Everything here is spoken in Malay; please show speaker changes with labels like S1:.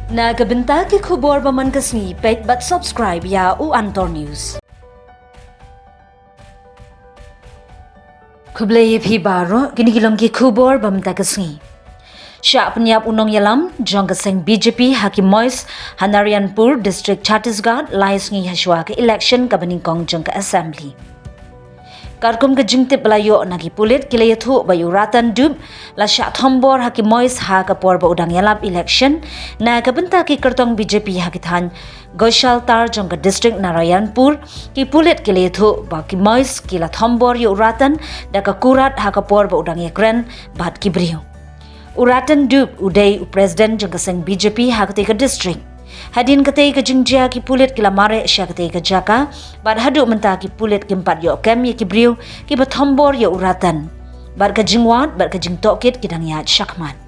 S1: Nagabenta ki khubor baman kasni page but subscribe ya u Antor News. Kublai phi baro kini kilom ki khubor bamta kasni. Shah penyap Nongialam jong kaseng BJP Hakim Mois Hanarianpur District Chhattisgarh lais ngi haswa ke election kabaning kong jong ka assembly. Karkum ke jingtip belayo nagi pulit kila yathu bayu ratan dub la Shah thombor Hakim Mois ha ka porba udang yalap election na kabenta ki kertong BJP hakithan Goshal tar jong ka district Narayanpur ki pulit kila yathu ba ki Mois kila thombor yu ratan da ka Kurat ha ka porba udang yakren bat ki brio. Uratan dub uday president jong ka seng BJP ha ka district Hadin katay ka jingjia ki pulit kila mare siya katay ka jaka bad hadu menta ki pulit kimpat yo kem ye ki briu ki bathombor yo uratan bad ka jingwat bad ka jingtokit kidang ya syakman.